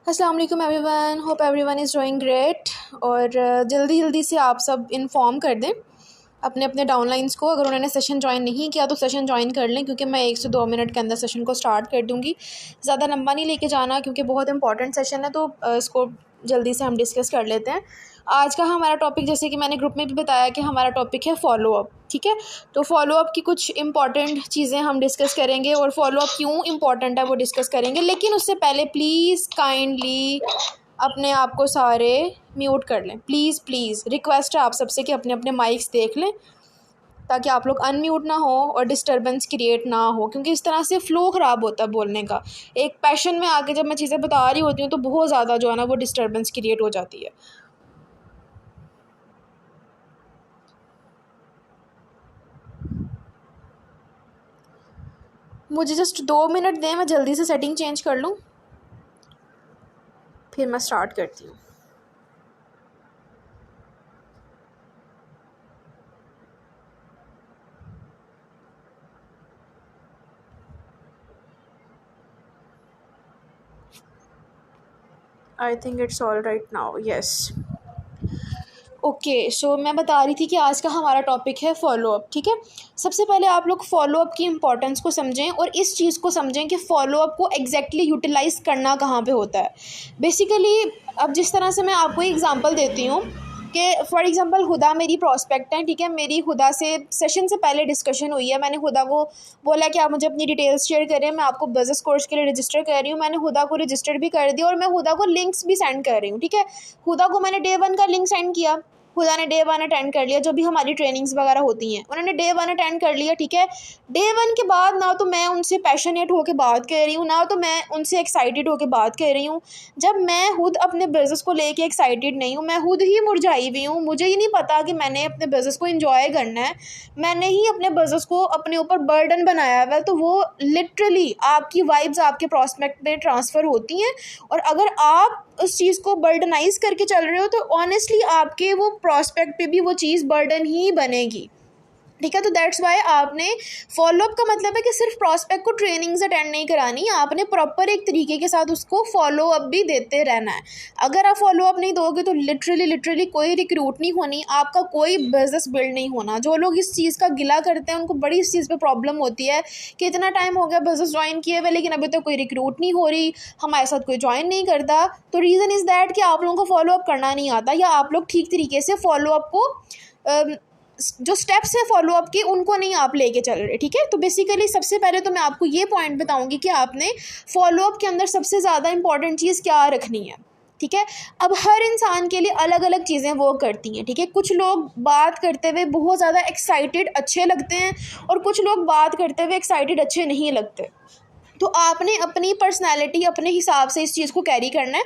अस्सलाम वालेकुम everyone, hope everyone is doing great. और जल्दी जल्दी से आप सब इन्फॉर्म कर दें अपने अपने डाउनलाइंस को। अगर उन्होंने सेशन ज्वाइन नहीं किया तो सेशन ज्वाइन कर लें, क्योंकि मैं 1 से 2 मिनट के अंदर सेशन को स्टार्ट कर दूँगी। ज़्यादा लंबा नहीं लेके जाना, क्योंकि बहुत इंपॉर्टेंट सेशन है, तो इसको जल्दी से हम डिस्कस कर लेते हैं। आज का हमारा टॉपिक, जैसे कि मैंने ग्रुप में भी बताया कि हमारा टॉपिक है फॉलो अप। ठीक है, तो फॉलो अप की कुछ इंपॉर्टेंट चीज़ें हम डिस्कस करेंगे और फॉलो अप क्यों इंपॉर्टेंट है वो डिस्कस करेंगे। लेकिन उससे पहले प्लीज़ काइंडली अपने आप को सारे म्यूट कर लें। प्लीज़ प्लीज़ रिक्वेस्ट है आप सबसे कि अपने अपने माइक्स देख लें, ताकि आप लोग अनम्यूट ना हो और डिस्टर्बेंस क्रिएट ना हो, क्योंकि इस तरह से फ़्लो ख़राब होता है बोलने का। एक पैशन में आके जब मैं चीज़ें बता रही होती हूँ तो बहुत ज़्यादा जो है ना वो डिस्टर्बेंस क्रिएट हो जाती है। मुझे जस्ट 2 मिनट दें, मैं जल्दी से सेटिंग चेंज कर लूँ, फिर मैं स्टार्ट करती हूँ। I think it's all right now, yes. Okay, so मैं बता रही थी कि आज का हमारा टॉपिक है फॉलो अप। ठीक है, सबसे पहले आप लोग फॉलो अप की इम्पोर्टेंस को समझें और इस चीज़ को समझें कि फ़ॉलो अप को एग्जैक्टली यूटिलाइज़ करना कहाँ पे होता है। बेसिकली अब जिस तरह से मैं आपको एग्जांपल देती हूँ कि फॉर एग्जांपल हुदा मेरी प्रॉस्पेक्ट है। ठीक है, मेरी हुदा से सेशन से पहले डिस्कशन हुई है। मैंने हुदा को बोला कि आप मुझे अपनी डिटेल्स शेयर करें, मैं आपको बिजनेस कोर्स के लिए रजिस्टर कर रही हूँ। मैंने हुदा को रजिस्टर भी कर दिया और मैं हुदा को लिंक्स भी सेंड कर रही हूँ। ठीक है, हुदा को मैंने डे 1 का लिंक सेंड किया, खुदा ने डे 1 अटेंड कर लिया। जो भी हमारी ट्रेनिंग्स वगैरह होती हैं उन्होंने डे 1 अटेंड कर लिया। ठीक है, डे 1 के बाद ना तो मैं उनसे पैशनेट होकर बात कर रही हूँ, ना तो मैं उनसे एक्साइटेड होकर बात कर रही हूँ। जब मैं खुद अपने बिज़नेस को लेके एक्साइटेड नहीं हूँ, मैं खुद ही मुरझाई हुई हूँ, मुझे ही नहीं पता कि मैंने अपने बिज़नेस को इंजॉय करना है, मैंने ही अपने बिज़नेस को अपने ऊपर बर्डन बनाया हुआ है, तो वो लिटरली आपकी वाइब्स आपके प्रॉस्पेक्ट में ट्रांसफ़र होती हैं। और अगर आप उस चीज़ को बर्डनाइज करके चल रहे हो तो ऑनेस्टली आपके वो प्रॉस्पेक्ट पे भी वो चीज़ बर्डन ही बनेगी। ठीक है, तो दैट्स वाई आपने फॉलोअप का मतलब है कि सिर्फ प्रॉस्पेक्ट को ट्रेनिंग्स अटेंड नहीं करानी, आपने प्रॉपर एक तरीके के साथ उसको फॉलो अप भी देते रहना है। अगर आप फॉलो अप नहीं दोगे तो लिटरली कोई रिक्रूट नहीं होनी, आपका कोई बिजनेस बिल्ड नहीं होना। जो लोग इस चीज़ का गिला करते हैं उनको बड़ी इस चीज़ पे प्रॉब्लम होती है कि इतना टाइम हो गया बिजनेस ज्वाइन किए हुए लेकिन अभी तक कोई रिक्रूट नहीं हो रही, हमारे साथ कोई ज्वाइन नहीं करता। तो रीज़न इज़ दैट कि आप लोगों को फॉलो अप करना नहीं आता, या आप लोग ठीक तरीके से फॉलो अप को जो स्टेप्स है फॉलो अप के उनको नहीं आप लेके चल रहे। ठीक है, तो बेसिकली सबसे पहले तो मैं आपको ये पॉइंट बताऊंगी कि आपने फॉलो अप के अंदर सबसे ज़्यादा इंपॉर्टेंट चीज़ क्या रखनी है। ठीक है, अब हर इंसान के लिए अलग अलग चीज़ें वर्क करती हैं। ठीक है, कुछ लोग बात करते हुए बहुत ज़्यादा एक्साइटेड अच्छे लगते हैं और कुछ लोग बात करते हुए एक्साइटेड अच्छे नहीं लगते। तो आपने अपनी पर्सनैलिटी अपने हिसाब से इस चीज़ को कैरी करना है।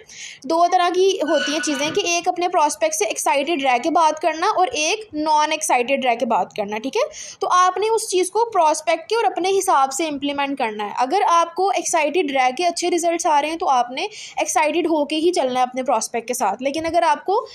2 तरह की होती हैं चीज़ें कि एक अपने प्रॉस्पेक्ट से एक्साइटेड रह के बात करना और एक नॉन एक्साइटेड रह के बात करना। ठीक है, तो आपने उस चीज़ को प्रॉस्पेक्ट के और अपने हिसाब से इम्प्लीमेंट करना है। अगर आपको एक्साइटेड रह के अच्छे रिजल्ट्स आ रहे हैं तो आपने एक्साइटेड होके ही चलना है अपने प्रॉस्पेक्ट के साथ। लेकिन अगर आपको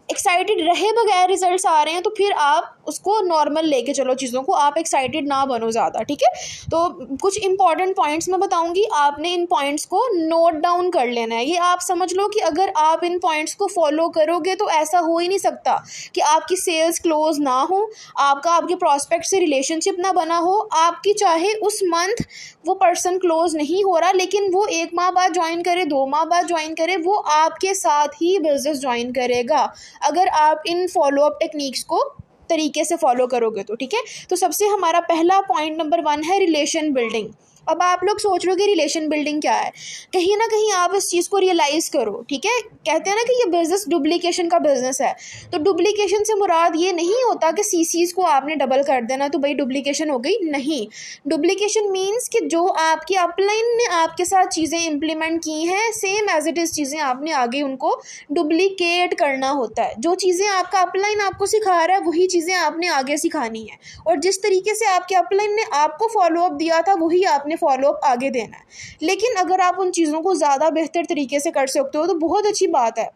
एक्साइटेड रहे बगैर रिजल्ट्स आ रहे हैं तो फिर आप उसको नॉर्मल लेके चलो चीज़ों को, आप एक्साइटेड ना बनो ज़्यादा। ठीक है, तो कुछ इंपॉर्टेंट पॉइंट्स मैं बताऊंगी, आपने इन पॉइंट्स को नोट डाउन कर लेना है। ये आप समझ लो कि अगर आप इन पॉइंट्स को फॉलो करोगे तो ऐसा हो ही नहीं सकता कि आपकी सेल्स क्लोज ना हो, आपका आपके प्रॉस्पेक्ट से रिलेशनशिप ना बना हो, आपकी चाहे उस मंथ वो पर्सन क्लोज नहीं हो रहा लेकिन वो 1 माह बाद ज्वाइन करे, 2 माह बाद ज्वाइन करे, वो आपके साथ ही बिजनेस ज्वाइन करेगा अगर आप इन फॉलो अप टेक्निक्स को तरीके से फॉलो करोगे तो। ठीक है, तो सबसे हमारा पहला पॉइंट नंबर 1 है रिलेशन बिल्डिंग। अब आप लोग सोच रहे हो कि रिलेशन बिल्डिंग क्या है, कहीं ना कहीं आप इस चीज़ को रियलाइज़ करो। ठीक है, कहते हैं ना कि ये बिज़नेस डुप्लीकेशन का बिज़नेस है, तो डुप्लीकेशन से मुराद ये नहीं होता कि सीसीज को आपने डबल कर देना तो भाई डुप्लीकेशन हो गई, नहीं। डुप्लीकेशन मीन्स कि जो आपकी अपलाइन ने आपके साथ चीज़ें इंप्लीमेंट की हैं सेम एज इट इज़ चीज़ें आपने आगे उनको डुप्लीकेट करना होता है। जो चीज़ें आपका अपलाइन आपको सिखा रहा है वही चीज़ें आपने आगे सिखानी है, और जिस तरीके से आपके अपलाइन ने आपको फॉलो अप दिया था वही आपने फॉलो अप आगे देना है। लेकिन अगर आप उन चीज़ों को ज़्यादा बेहतर तरीके से कर सकते हो तो बहुत अच्छी बात है।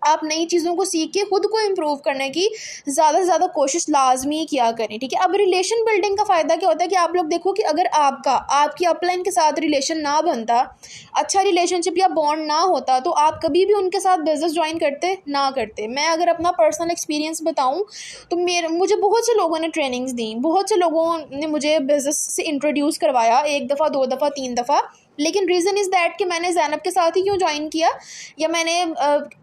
आप नई चीज़ों को सीख के खुद को इम्प्रूव करने की ज़्यादा से ज़्यादा कोशिश लाजमी किया करें, ठीक है। अब रिलेशन बिल्डिंग का फ़ायदा क्या होता है कि आप लोग देखो कि अगर आपकी अपलाइन के साथ रिलेशन ना बनता, अच्छा रिलेशनशिप या बॉन्ड ना होता, तो आप कभी भी उनके साथ बिज़नेस ज्वाइन करते ना करते। मैं अगर अपना पर्सनल एक्सपीरियंस बताऊँ तो मुझे बहुत से लोगों ने ट्रेनिंग्स दी, बहुत से लोगों ने मुझे बिज़नेस से इंट्रोड्यूस करवाया, 1 दफ़ा 2 दफ़ा 3 दफ़ा। लेकिन रीज़न इज़ दैट कि मैंने ज़ैनब के साथ ही क्यों ज्वाइन किया, या मैंने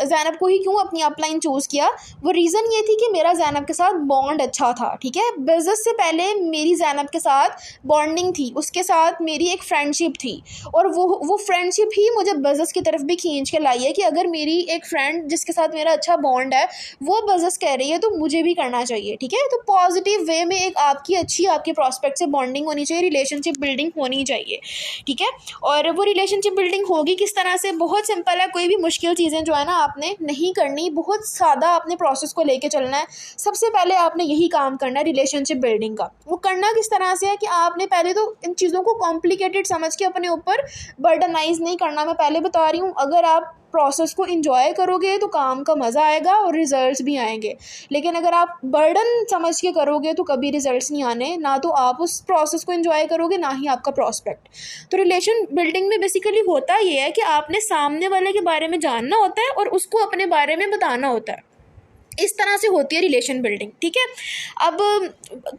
ज़ैनब को ही क्यों अपनी अपलाइन चूज़ किया। वो रीज़न ये थी कि मेरा ज़ैनब के साथ बॉन्ड अच्छा था, ठीक है। बिज़नेस से पहले मेरी ज़ैनब के साथ बॉन्डिंग थी, उसके साथ मेरी एक फ्रेंडशिप थी, और वो फ्रेंडशिप ही मुझे बिज़नेस की तरफ भी खींच के लाई है कि अगर मेरी एक फ्रेंड जिसके साथ मेरा अच्छा बॉन्ड है वो बिज़नेस कर रही है तो मुझे भी करना चाहिए, ठीक है। तो पॉजिटिव वे में एक आपके प्रॉस्पेक्ट से बॉन्डिंग होनी चाहिए, रिलेशनशिप बिल्डिंग होनी चाहिए, ठीक है। और वो रिलेशनशिप बिल्डिंग होगी किस तरह से, बहुत सिंपल है। कोई भी मुश्किल चीज़ें जो है ना आपने नहीं करनी, बहुत सादा आपने प्रोसेस को लेके चलना है। सबसे पहले आपने यही काम करना है रिलेशनशिप बिल्डिंग का। वो करना किस तरह से है कि आपने पहले तो इन चीज़ों को कॉम्प्लिकेटेड समझ के अपने ऊपर बर्डनाइज नहीं करना। मैं पहले बता रही हूँ, अगर आप प्रोसेस को एंजॉय करोगे तो काम का मज़ा आएगा और रिजल्ट्स भी आएंगे। लेकिन अगर आप बर्डन समझ के करोगे तो कभी रिजल्ट्स नहीं आने, ना तो आप उस प्रोसेस को एंजॉय करोगे ना ही आपका प्रॉस्पेक्ट। तो रिलेशन बिल्डिंग में बेसिकली होता ये है कि आपने सामने वाले के बारे में जानना होता है और उसको अपने बारे में बताना होता है। इस तरह से होती है रिलेशन बिल्डिंग, ठीक है। अब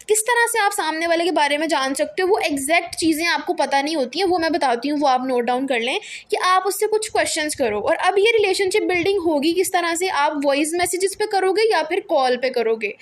किस तरह से आप सामने वाले के बारे में जान सकते हो, वो एग्जैक्ट चीज़ें आपको पता नहीं होती हैं, वो मैं बताती हूँ, वो आप नोट डाउन कर लें कि आप उससे कुछ क्वेश्चंस करो। और अब ये रिलेशनशिप बिल्डिंग होगी किस तरह से, आप वॉइस मैसेजेस पे करोगे या फिर कॉल पे करोगे।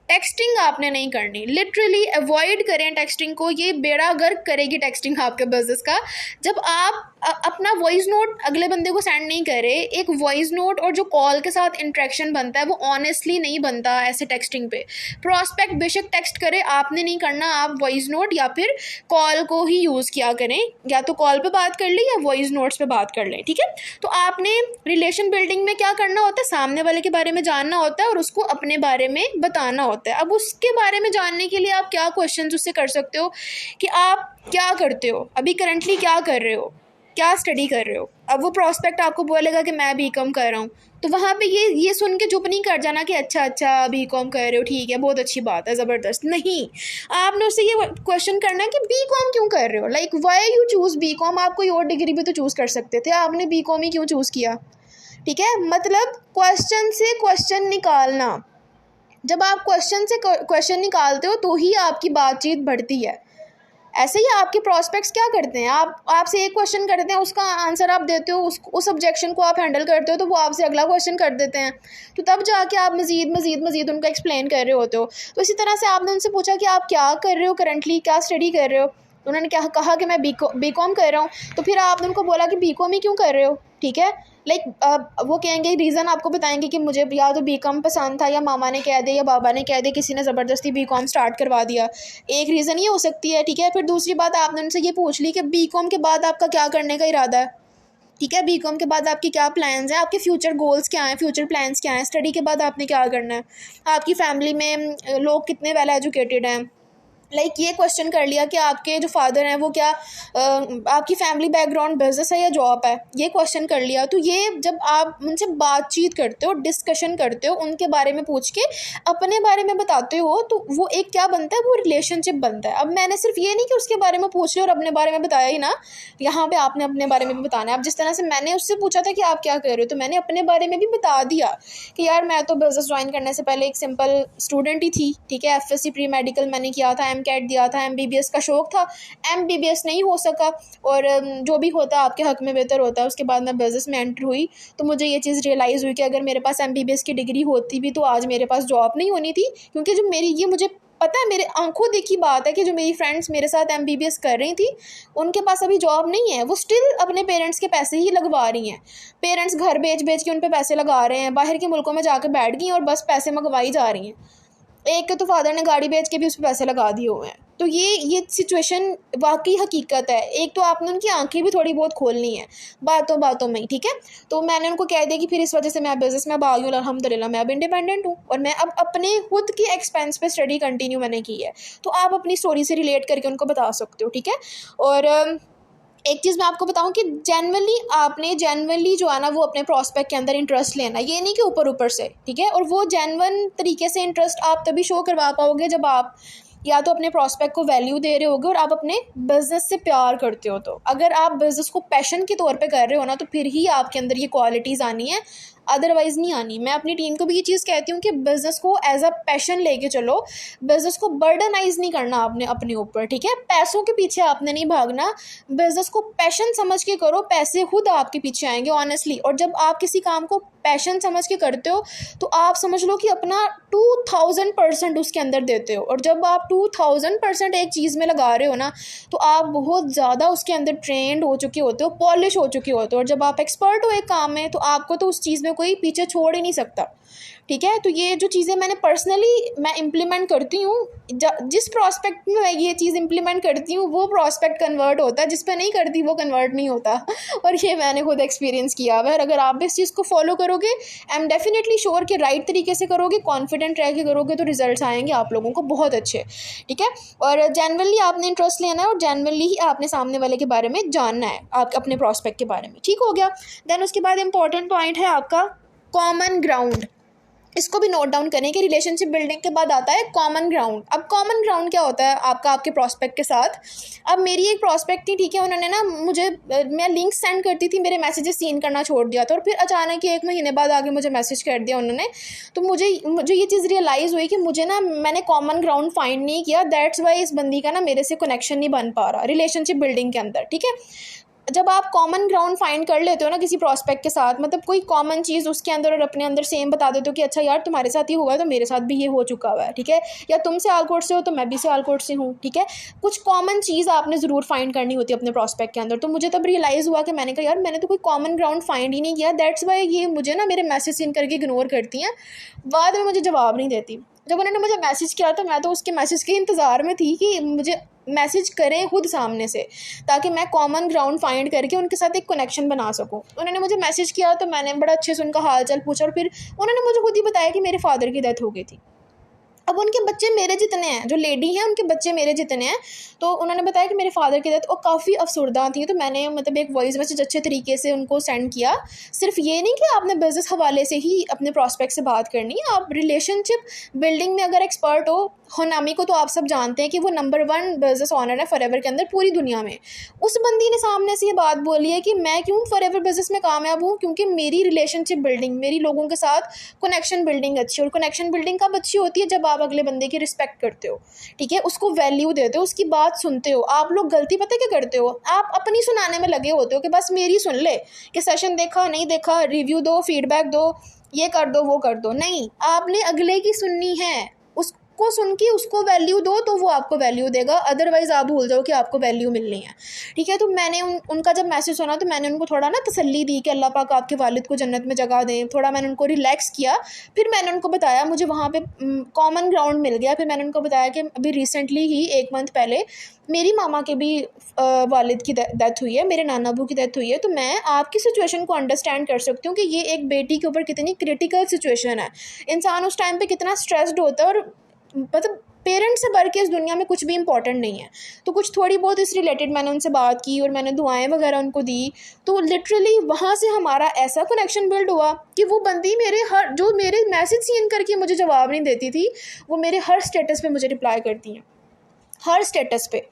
टेक्सटिंग आपने नहीं करनी, लिटरली अवॉइड करें टेक्सटिंग को, ये बेड़ा गर्क करेगी टेक्सटिंग आपके बिजनेस का। जब आप अपना वॉइस नोट अगले बंदे को सेंड नहीं करे, एक वॉइस नोट और जो कॉल के साथ इंटरेक्शन बनता है वो ऑनेस्टली नहीं बनता ऐसे टेक्सटिंग पे। प्रॉस्पेक्ट बेशक टेक्स्ट करे, आपने नहीं करना, आप वॉइस नोट या फिर कॉल को ही यूज़ किया करें, या तो कॉल पे बात कर लें या वॉइस नोट्स पे बात कर लें, ठीक है। तो आपने रिलेशन बिल्डिंग में क्या करना होता है, सामने वाले के बारे में जानना होता है और उसको अपने बारे में बताना होता है। अब उसके बारे में जानने के लिए आप क्या क्वेश्चन उससे कर सकते हो कि आप क्या करते हो, अभी करंटली क्या कर रहे हो, क्या स्टडी कर रहे हो। अब वो प्रॉस्पेक्ट आपको बोलेगा कि मैं बीकॉम कर रहा हूँ, तो वहाँ पे ये सुन के चुप नहीं कर जाना कि अच्छा बीकॉम कर रहे हो, ठीक है, बहुत अच्छी बात है, ज़बरदस्त। नहीं, आपने उससे ये क्वेश्चन करना है कि बीकॉम क्यों कर रहे हो, like why you choose BCom. आप कोई और डिग्री भी तो चूज़ कर सकते थे, आपने बीकॉम ही क्यों चूज़ किया, ठीक है। मतलब क्वेश्चन से क्वेश्चन निकालना, जब आप क्वेश्चन से क्वेश्चन निकालते हो तो ही आपकी बातचीत बढ़ती है। ऐसे ही आपके प्रॉस्पेक्ट्स क्या करते हैं, आपसे एक क्वेश्चन करते हैं, उसका आंसर आप देते हो, उस ऑब्जेक्शन को आप हैंडल करते हो, तो वो आपसे अगला क्वेश्चन कर देते हैं, तो तब जाके आप मज़ीद उनको एक्सप्लेन कर रहे होते हो। तो इसी तरह से आपने उनसे पूछा कि आप क्या कर रहे हो करंटली, क्या स्टडी कर रहे हो, उन्होंने क्या कहा कि मैं बीकॉम कर रहा हूँ, तो फिर आपने उनको बोला कि बीकॉम ही क्यों कर रहे हो, ठीक है। लाइक वो कहेंगे, रीज़न आपको बताएंगे कि मुझे या तो बीकॉम पसंद था, या मामा ने कह दिया, या बाबा ने कह दिया, किसी ने ज़बरदस्ती बीकॉम स्टार्ट करवा दिया। एक रीज़न ये हो सकती है, ठीक है। फिर दूसरी बात आपने उनसे ये पूछ ली कि बीकॉम के बाद आपका क्या करने का इरादा है, ठीक है। बीकॉम के बाद आपके क्या प्लान्स हैं, आपके फ्यूचर गोल्स क्या हैं, फ्यूचर प्लान्स क्या हैं, स्टडी के बाद आपने क्या करना है, आपकी फैमिली में लोग कितने वेल एजुकेटेड हैं। लाइक ये क्वेश्चन कर लिया कि आपके जो फादर हैं वो क्या आपकी फैमिली बैकग्राउंड बिजनेस है या जॉब है, ये क्वेश्चन कर लिया। तो ये जब आप उनसे बातचीत करते हो, डिस्कशन करते हो, उनके बारे में पूछ के अपने बारे में बताते हो, तो वो एक क्या बनता है, वो रिलेशनशिप बनता है। अब मैंने सिर्फ ये नहीं कि उसके बारे में पूछ लिया और अपने बारे में बताया ही ना, यहाँ पे आपने अपने बारे में भी बताना है। अब जिस तरह से मैंने उससे पूछा था कि आप क्या कर रहे हो, तो मैंने अपने बारे में भी बता दिया कि यार मैं तो बिजनेस ज्वाइन करने से पहले एक सिंपल स्टूडेंट ही थी, ठीक है। FSC प्री मेडिकल मैंने किया था, MCAT दिया था, MBBS का शौक था, MBBS नहीं हो सका, और जो भी होता आपके हक में बेहतर होता है। उसके बाद मैं बिजनेस में एंटर हुई, तो मुझे ये चीज़ रियलाइज़ हुई कि अगर मेरे पास MBBS की डिग्री होती भी तो आज मेरे पास जॉब नहीं होनी थी, क्योंकि जो मेरी ये मुझे पता है, मेरे आंखों देखी बात है कि जो मेरी फ्रेंड्स मेरे साथ MBBS कर रही थी उनके पास अभी जॉब नहीं है, वो स्टिल अपने पेरेंट्स के पैसे ही लगवा रही हैं। पेरेंट्स घर बेच के उन पे पैसे लगा रहे हैं, बाहर के मुल्कों में जाकर बैठ गई और बस पैसे मंगवाई जा रही हैं। एक के तो फादर ने गाड़ी बेच के भी उस पर पैसे लगा दिए हुए हैं। तो ये सिचुएशन वाकई हकीकत है। एक तो आपने उनकी आंखें भी थोड़ी बहुत खोलनी है बातों में ही, ठीक है। तो मैंने उनको कह दिया कि फिर इस वजह से मैं बिजनेस में अब आ गई हूँ, अल्हम्दुलिल्लाह मैं अब इंडिपेंडेंट हूँ और मैं अब अपने खुद के एक्सपेंस पे स्टडी कंटिन्यू मैंने की है। तो आप अपनी स्टोरी से रिलेट करके उनको बता सकते हो, ठीक है। और एक चीज़ मैं आपको बताऊं कि जेनवनली जो है ना वो अपने प्रॉस्पेक्ट के अंदर इंटरेस्ट लेना, ये नहीं कि ऊपर ऊपर से, ठीक है। और वो जेनवन तरीके से इंटरेस्ट आप तभी शो करवा पाओगे जब आप या तो अपने प्रॉस्पेक्ट को वैल्यू दे रहे होगे और आप अपने बिजनेस से प्यार करते हो। तो अगर आप बिजनेस को पैशन के तौर पे कर रहे हो ना, तो फिर ही आपके अंदर ये क्वालिटीज़ आनी है, अदरवाइज़ नहीं आनी। मैं अपनी टीम को भी ये चीज़ कहती हूँ कि बिज़नेस को एज अ पैशन लेके चलो, बिज़नेस को बर्डनाइज नहीं करना आपने अपने ऊपर, ठीक है। पैसों के पीछे आपने नहीं भागना, बिज़नेस को पैशन समझ के करो, पैसे खुद आपके पीछे आएंगे ऑनेस्टली। और जब आप किसी काम को पैशन समझ के करते हो तो आप समझ लो कि अपना 2000% उसके अंदर देते हो। और जब आप 2000% एक चीज़ में लगा रहे हो ना, तो आप बहुत ज़्यादा उसके अंदर ट्रेंड हो चुके होते हो, पॉलिश हो चुके होते हो। और जब आप एक्सपर्ट हो एक काम में, तो आपको तो उस चीज़ में कोई पीछे छोड़ ही नहीं सकता, ठीक है। तो ये जो चीज़ें मैंने पर्सनली मैं इम्प्लीमेंट करती हूँ, जिस प्रॉस्पेक्ट में मैं ये चीज़ इम्प्लीमेंट करती हूँ वो प्रॉस्पेक्ट कन्वर्ट होता है, जिस पे नहीं करती वो कन्वर्ट नहीं होता। और ये मैंने खुद एक्सपीरियंस किया हुआ है। अगर आप भी इस चीज़ को फॉलो करोगे, आई एम डेफिनेटली श्योर कि राइट तरीके से करोगे, कॉन्फिडेंट रह के करोगे, तो रिजल्ट्स आएंगे आप लोगों को बहुत अच्छे, ठीक है। और जेन्युइनली आपने इंटरेस्ट लेना है और जेन्युइनली ही आपने सामने वाले के बारे में जानना है, आप अपने प्रॉस्पेक्ट के बारे में, ठीक हो गया। देन उसके बाद इंपॉर्टेंट पॉइंट है आपका कॉमन ग्राउंड। इसको भी नोट डाउन करें कि रिलेशनशिप बिल्डिंग के बाद आता है कॉमन ग्राउंड। अब कॉमन ग्राउंड क्या होता है आपका आपके प्रॉस्पेक्ट के साथ। अब मेरी एक प्रॉस्पेक्ट थी, ठीक है, उन्होंने ना मुझे मैं लिंक सेंड करती थी, मेरे मैसेजेस सीन करना छोड़ दिया था, और फिर अचानक ही 1 महीने बाद आगे मुझे मैसेज कर दिया उन्होंने। तो मुझे ये चीज़ रियलाइज़ हुई कि मुझे ना मैंने कॉमन ग्राउंड फाइंड नहीं किया, दैट्स वाई इस बंदी का ना मेरे से कनेक्शन नहीं बन पा रहा रिलेशनशिप बिल्डिंग के अंदर, ठीक है। जब आप कॉमन ग्राउंड फाइंड कर लेते हो ना किसी प्रॉस्पेक्ट के साथ, मतलब कोई कॉमन चीज़ उसके अंदर और अपने अंदर सेम बता देते हो कि अच्छा यार तुम्हारे साथ ये हुआ है तो मेरे साथ भी ये हो चुका हुआ है, ठीक है, या तुम सियालकोट से हो तो मैं भी सियालकोट से हूँ, ठीक है। कुछ कॉमन चीज़ आपने ज़रूर फाइंड करनी होती है अपने प्रॉस्पेक्ट के अंदर। तो मुझे तब रियलाइज़ हुआ कि मैंने कहा यार मैंने तो कोई कॉमन ग्राउंड फाइंड ही नहीं किया, दैट्स वाई ये मुझे ना मेरे मैसेज सीन करके इग्नोर करती हैं, बाद में मुझे जवाब नहीं देती। जब उन्होंने मुझे मैसेज किया तो मैं तो उसके मैसेज के इंतज़ार में थी कि मुझे मैसेज करें खुद सामने से, ताकि मैं कॉमन ग्राउंड फाइंड करके उनके साथ एक कनेक्शन बना सकूं। उन्होंने मुझे मैसेज किया तो मैंने बड़ा अच्छे से उनका हाल चाल पूछा, और फिर उन्होंने मुझे खुद ही बताया कि मेरे फादर की डेथ हो गई थी। अब उनके बच्चे मेरे जितने हैं, जो लेडी हैं उनके बच्चे मेरे जितने हैं। तो उन्होंने बताया कि मेरे फादर की डेथ, और काफ़ी अफसरदा थी। तो मैंने मतलब एक वॉइस मैसेज अच्छे तरीके से उनको सेंड किया। सिर्फ ये नहीं कि आपने बिजनेस हवाले से ही अपने प्रॉस्पेक्ट से बात करनी है, आप रिलेशनशिप बिल्डिंग में अगर एक्सपर्ट हो, होनामी को तो आप सब जानते हैं कि वो नंबर 1 बिजनेस ऑनर है फॉरएवर के अंदर पूरी दुनिया में। उस बंदी ने सामने से ये बात बोली है कि मैं क्यों फॉरएवर बिजनेस में कामयाब हूँ, क्योंकि मेरी रिलेशनशिप बिल्डिंग, मेरी लोगों के साथ कनेक्शन बिल्डिंग अच्छी। और कनेक्शन बिल्डिंग कब अच्छी होती है, जब आप अगले बंदे की रिस्पेक्ट करते हो, ठीक है, उसको वैल्यू देते हो, उसकी बात सुनते हो। आप लोग गलती पता क्या करते हो, आप अपनी सुनाने में लगे होते हो कि बस मेरी सुन ले, कि सेशन देखा नहीं देखा, रिव्यू दो, फीडबैक दो, ये कर दो वो कर दो। नहीं, आपने अगले की सुननी है, उसको सुन के उसको वैल्यू दो तो वो आपको वैल्यू देगा, अदरवाइज़ आप भूल जाओ कि आपको वैल्यू मिलनी है, ठीक है। तो मैंने उनका जब मैसेज सुना तो मैंने उनको थोड़ा ना तसल्ली दी कि अल्लाह पाक आपके वालिद को जन्नत में जगह दें, थोड़ा मैंने उनको रिलैक्स किया। फिर मैंने उनको बताया मुझे वहाँ पे कॉमन ग्राउंड मिल गया। फिर मैंने उनको बताया कि अभी रिसेंटली ही 1 मंथ पहले मेरी मामा के भी वालिद की डेथ हुई है, मेरे नाना अबू की डेथ हुई है। तो मैं आपकी सिचुएशन को अंडरस्टैंड कर सकती हूँ कि ये एक बेटी के ऊपर कितनी क्रिटिकल सिचुएशन है। इंसान उस टाइम पे कितना स्ट्रेस्ड होता है, और मतलब पेरेंट्स से बढ़ के इस दुनिया में कुछ भी इंपॉर्टेंट नहीं है। तो कुछ थोड़ी बहुत इस रिलेटेड मैंने उनसे बात की और मैंने दुआएं वगैरह उनको दी। तो लिटरली वहाँ से हमारा ऐसा कनेक्शन बिल्ड हुआ कि वो बंदी जो मेरे मैसेज सीन करके मुझे जवाब नहीं देती थी, वो मेरे हर स्टेटस पे मुझे रिप्लाई करती हैं, हर स्टेटस पे।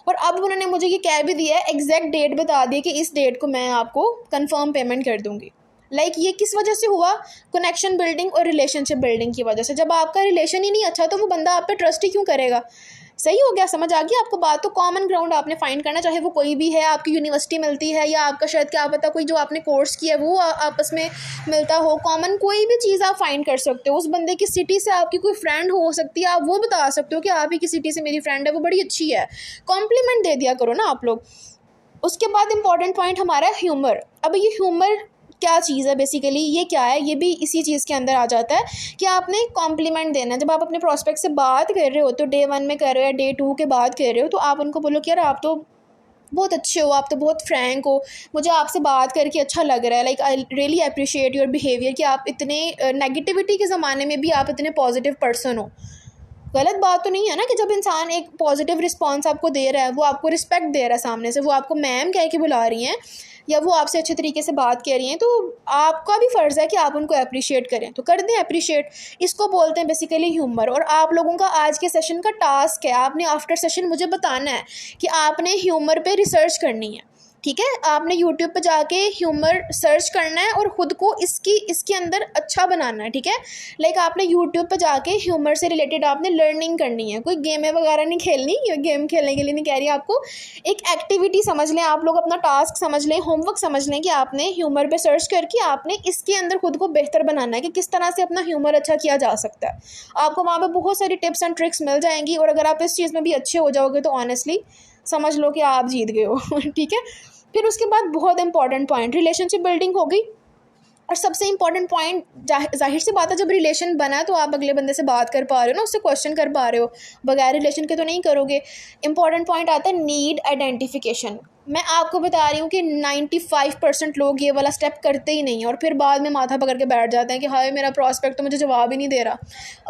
और अब उन्होंने मुझे ये कह भी दिया है, एग्जैक्ट डेट बता दी कि इस डेट को मैं आपको कंफर्म पेमेंट कर दूंगी। ये किस वजह से हुआ, कनेक्शन बिल्डिंग और रिलेशनशिप बिल्डिंग की वजह से। जब आपका रिलेशन ही नहीं अच्छा तो वो बंदा आप पे ट्रस्ट ही क्यों करेगा। सही हो गया, समझ आ गई आपको बात। तो कॉमन ग्राउंड आपने फाइंड करना, चाहे वो कोई भी है, आपकी यूनिवर्सिटी मिलती है या आपका शायद क्या पता कोई जो आपने कोर्स किया है वो आपस में मिलता हो। कॉमन कोई भी चीज़ आप फाइंड कर सकते हो। उस बंदे की सिटी से आपकी कोई फ्रेंड हो सकती है, आप वो बता सकते हो कि आप ही की सिटी से मेरी फ्रेंड है, वो बड़ी अच्छी है, कॉम्प्लीमेंट दे दिया करो ना आप लोग। उसके बाद इंपॉर्टेंट पॉइंट हमारा है ह्यूमर। अब ये ह्यूमर क्या चीज़ है, बेसिकली ये क्या है, ये भी इसी चीज़ के अंदर आ जाता है कि आपने कॉम्प्लीमेंट देना है। जब आप अपने प्रॉस्पेक्ट से बात कर रहे हो, तो डे 1 में कर रहे हो या डे 2 के बाद कर रहे हो, तो आप उनको बोलो कि यार आप तो बहुत अच्छे हो, आप तो बहुत फ्रैंक हो, मुझे आपसे बात करके अच्छा लग रहा है, I really appreciate your behaviour, कि आप इतने नेगेटिविटी के ज़माने में भी आप इतने पॉजिटिव पर्सन हो। गलत बात तो नहीं है ना कि जब इंसान एक पॉजिटिव रिस्पॉन्स आपको दे रहा है, वो आपको रिस्पेक्ट दे रहा है सामने से, वो आपको मैम कह के बुला रही हैं या वो आपसे अच्छे तरीके से बात कह रही हैं, तो आपका भी फ़र्ज़ है कि आप उनको अप्रिशिएट करें, तो कर दें अप्रिशिएट। इसको बोलते हैं बेसिकली ह्यूमर। और आप लोगों का आज के सेशन का टास्क है, आपने आफ्टर सेशन मुझे बताना है कि आपने ह्यूमर पे रिसर्च करनी है, ठीक है। आपने यूट्यूब पे जाके ह्यूमर सर्च करना है और ख़ुद को इसके अंदर अच्छा बनाना है, ठीक है। लाइक आपने यूट्यूब पे जाके ह्यूमर से रिलेटेड आपने लर्निंग करनी है, कोई गेमें वगैरह नहीं खेलनी, गेम खेलने के लिए नहीं कह रही आपको, एक एक्टिविटी समझ लें आप लोग, अपना टास्क समझ लें, होमवर्क समझ लें कि आपने ह्यूमर पे सर्च करके आपने इसके अंदर खुद को बेहतर बनाना है कि किस तरह से अपना ह्यूमर अच्छा किया जा सकता है। आपको वहाँ पर बहुत सारी टिप्स एंड ट्रिक्स मिल जाएंगी और अगर आप इस चीज़ में भी अच्छे हो जाओगे तो ऑनेस्टली समझ लो कि आप जीत गए हो ठीक है। फिर उसके बाद बहुत इंपॉर्टेंट पॉइंट, रिलेशनशिप बिल्डिंग हो गई। और सबसे इंपॉर्टेंट पॉइंट, जाहिर सी बात है जब रिलेशन बना है तो आप अगले बंदे से बात कर पा रहे हो ना, उससे क्वेश्चन कर पा रहे हो, बगैर रिलेशन के तो नहीं करोगे। इंपॉर्टेंट पॉइंट आता है नीड आइडेंटिफिकेशन। मैं आपको बता रही हूँ कि 95% लोग ये वाला स्टेप करते ही नहीं है और फिर बाद में माथा पकड़ के बैठ जाते हैं कि हाय मेरा प्रॉस्पेक्ट तो मुझे जवाब ही नहीं दे रहा,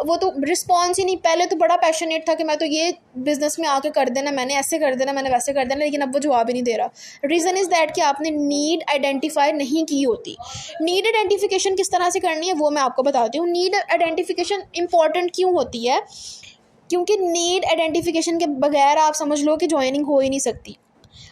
वो तो रिस्पॉन्स ही नहीं। पहले तो बड़ा पैशनेट था कि मैं तो ये बिज़नेस में आके कर देना, मैंने ऐसे कर देना, मैंने वैसे कर देना, लेकिन अब वो जवाब ही नहीं दे रहा। रीज़न इज़ दैट कि आपने नीड आइडेंटिफाई नहीं की होती। नीड आइडेंटिफिकेशन किस तरह से करनी है वो मैं आपको बताती हूँ। नीड आइडेंटिफिकेशन इंपॉर्टेंट क्यों होती है, क्योंकि नीड आइडेंटिफिकेशन के बगैर आप समझ लो कि ज्वाइनिंग हो ही नहीं सकती।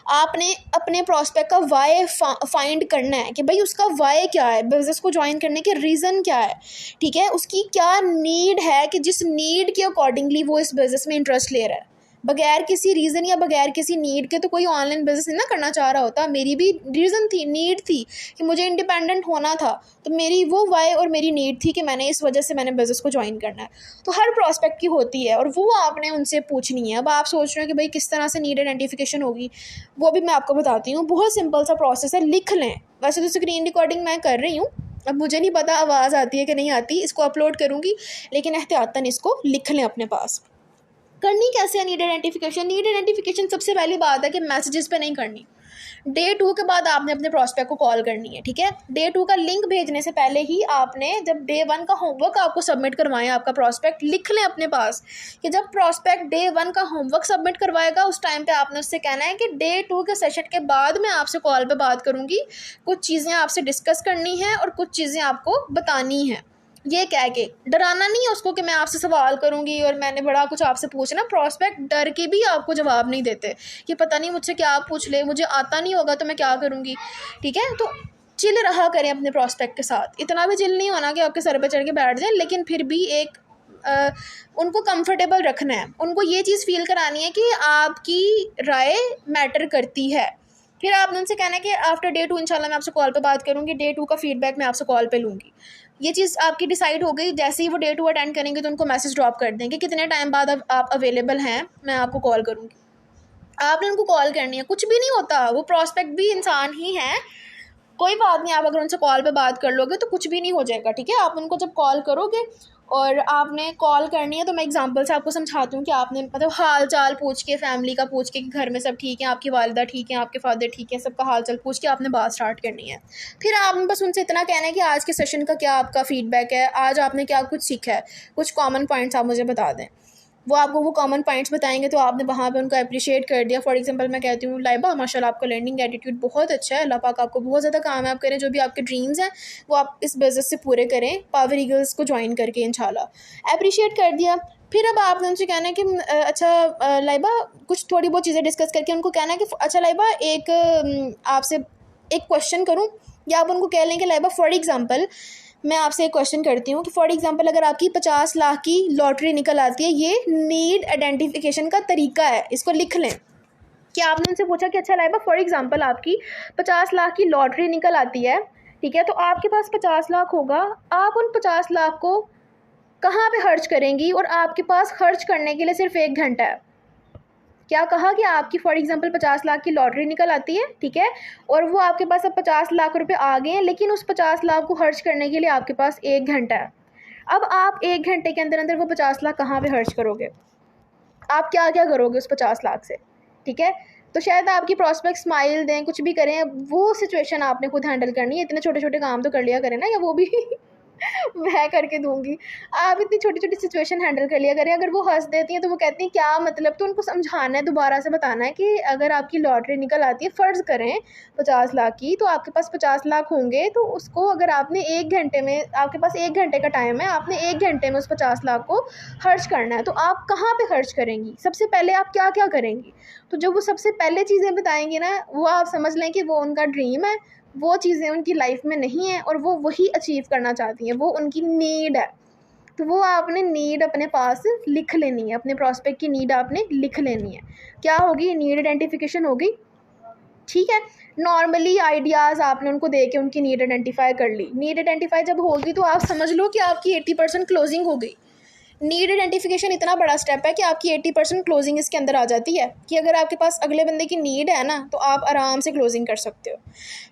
आपने अपने प्रॉस्पेक्ट का वाई फाइंड करना है कि भाई उसका वाई क्या है, बिजनेस को ज्वाइन करने के रीज़न क्या है, ठीक है, उसकी क्या नीड है कि जिस नीड के अकॉर्डिंगली वो इस बिज़नेस में इंटरेस्ट ले रहा है। बगैर किसी रीज़न या बगैर किसी नीड के तो कोई ऑनलाइन बिज़नेस नहीं ना करना चाह रहा होता। मेरी भी रीज़न थी, नीड थी कि मुझे इंडिपेंडेंट होना था, तो मेरी वो वाई और मेरी नीड थी कि मैंने इस वजह से मैंने बिज़नेस को ज्वाइन करना है। तो हर प्रॉस्पेक्ट की होती है और वो आपने उनसे पूछनी है। अब आप सोच रहे हो कि भाई किस तरह से नीड आइडेंटिफिकेशन होगी, वो भी मैं आपको बताती हूँ। बहुत सिंपल सा प्रोसेस है, लिख लें। वैसे तो स्क्रीन रिकॉर्डिंग मैं कर रही हूँ, अब मुझे नहीं पता आवाज़ आती है कि नहीं आती, इसको अपलोड करूँगी, लेकिन एहतियातन इसको लिख लें अपने पास। करनी कैसे है नीड आइडेंटिफिकेशन? नीड आइडेंटिफिकेशन सबसे पहली बात है कि मैसेजेस पे नहीं करनी। डे 2 के बाद आपने अपने प्रॉस्पेक्ट को कॉल करनी है, ठीक है। डे 2 का लिंक भेजने से पहले ही आपने, जब डे 1 का होमवर्क आपको सबमिट करवाएं, आपका प्रॉस्पेक्ट लिख लें अपने पास कि जब प्रॉस्पेक्ट डे 1 का होमवर्क सबमिट करवाएगा उस टाइम पे आपने उससे कहना है कि डे 2 के सेशन के बाद मैं आपसे कॉल पे बात करूँगी, कुछ चीज़ें आपसे डिस्कस करनी है और कुछ चीज़ें आपको बतानी है। ये कह के डराना नहीं है उसको कि मैं आपसे सवाल करूंगी और मैंने बड़ा कुछ आपसे पूछना। प्रॉस्पेक्ट डर के भी आपको जवाब नहीं देते कि पता नहीं मुझसे क्या पूछ ले, मुझे आता नहीं होगा तो मैं क्या करूंगी, ठीक है। तो चिल रहा करें अपने प्रॉस्पेक्ट के साथ, इतना भी चिल नहीं होना कि आपके सर पे चढ़ के बैठ जाए, लेकिन फिर भी एक उनको कंफर्टेबल रखना है, उनको ये चीज़ फील करानी है कि आपकी राय मैटर करती है। फिर आपने उनसे कहना है कि आफ्टर डे 2 इंशाल्लाह मैं आपसे कॉल पे बात करूँगी, डे 2 का फीडबैक मैं आपसे कॉल पे लूँगी। ये चीज़ आपकी डिसाइड हो गई। जैसे ही वो डे 2 अटेंड करेंगे तो उनको मैसेज ड्रॉप कर देंगे कितने टाइम बाद अब आप अवेलेबल हैं, मैं आपको कॉल करूँगी। आपने उनको कॉल करनी है, कुछ भी नहीं होता, वो प्रॉस्पेक्ट भी इंसान ही है, कोई बात नहीं। आप अगर उनसे कॉल पे बात कर लोगे तो कुछ भी नहीं हो जाएगा, ठीक है। आप उनको जब कॉल करोगे और आपने कॉल करनी है तो मैं एग्जांपल से आपको समझाती हूँ कि आपने मतलब हाल चाल पूछ के, फैमिली का पूछ के कि घर में सब ठीक है, आपकी वालिदा ठीक है, आपके फादर ठीक है, सबका हाल चाल पूछ के आपने बात स्टार्ट करनी है। फिर आपने बस उनसे इतना कहना है कि आज के सेशन का क्या आपका फीडबैक है, आज आपने क्या कुछ सीखा है, कुछ कॉमन पॉइंट्स आप मुझे बता दें। वो आपको वो कॉमन पॉइंट्स बताएंगे तो आपने वहाँ पे उनको अप्रिशिएट कर दिया। फॉर एग्जांपल मैं कहती हूँ लाइबा माशाल्लाह आपका लर्निंग एटीट्यूड बहुत अच्छा है, अल्लाह पाक आपको बहुत ज़्यादा कामयाब करें, जो भी आपके ड्रीम्स हैं वो आप इस बिज़नेस से पूरे करें, पावर ईगल्स को ज्वाइन करके इंशाल्लाह। अप्रिशिएट कर दिया। फिर अब आपने उनसे कहना है कि अच्छा लाइबा, कुछ थोड़ी बहुत चीज़ें डिस्कस करके उनको कहना है कि अच्छा लाइबा एक आपसे एक क्वेश्चन करूँ, या आप उनको कह लें कि लाइबा फॉर एग्ज़ाम्पल मैं आपसे एक क्वेश्चन करती हूँ कि फॉर एग्जांपल अगर आपकी 50 लाख की लॉटरी निकल आती है, ये नीड आइडेंटिफिकेशन का तरीका है, इसको लिख लें। कि आपने उनसे पूछा कि अच्छा लाइबा फॉर एग्जांपल आपकी 50 लाख की लॉटरी निकल आती है, ठीक है, तो आपके पास 50 लाख होगा, आप उन 50 लाख को कहाँ पे खर्च करेंगी और आपके पास खर्च करने के लिए सिर्फ 1 घंटा है। क्या कहा कि आपकी फॉर एग्जांपल 50 लाख की लॉटरी निकल आती है, ठीक है, और वो आपके पास अब 50 लाख रुपए आ गए हैं, लेकिन उस 50 लाख को खर्च करने के लिए आपके पास 1 घंटा है। अब आप 1 घंटे के अंदर अंदर वो 50 लाख कहाँ पे खर्च करोगे, आप क्या क्या करोगे उस 50 लाख से, ठीक है। तो शायद आपकी प्रॉस्पेक्ट स्माइल दें, कुछ भी करें, वो सिचुएशन आपने खुद हैंडल करनी है। इतने छोटे छोटे काम तो कर लिया करें ना, या वो भी मैं करके दूंगी। आप इतनी छोटी छोटी सिचुएशन हैंडल कर लिया करें। अगर वो हंस देती हैं तो वो कहती हैं क्या मतलब, तो उनको समझाना है, दोबारा से बताना है कि अगर आपकी लॉटरी निकल आती है, फ़र्ज़ करें 50 लाख की, तो आपके पास 50 लाख होंगे, तो उसको अगर आपने 1 घंटे में, आपके पास 1 घंटे का टाइम है, आपने 1 घंटे में उस 50 लाख को खर्च करना है, तो आप कहाँ पे खर्च करेंगी, सबसे पहले आप क्या क्या करेंगी। तो जो वो सबसे पहले चीज़ें बताएंगी ना, वो आप समझ लें कि वो उनका ड्रीम है, वो चीज़ें उनकी लाइफ में नहीं है और वो वही अचीव करना चाहती हैं, वो उनकी नीड है। तो वो आपने नीड अपने पास लिख लेनी है, अपने प्रॉस्पेक्ट की नीड आपने लिख लेनी है। क्या होगी, नीड आइडेंटिफिकेशन होगी। ठीक है, नॉर्मली आइडियाज़ आपने उनको दे के उनकी नीड आइडेंटिफाई कर ली। नीड आइडेंटिफाई जब होगी तो आप समझ लो कि आपकी 80% क्लोजिंग हो गई। नीड आइडेंटिफिकेशन इतना बड़ा स्टेप है कि आपकी 80% क्लोजिंग इसके अंदर आ जाती है, कि अगर आपके पास अगले बंदे की नीड है ना, तो आप आराम से क्लोजिंग कर सकते हो।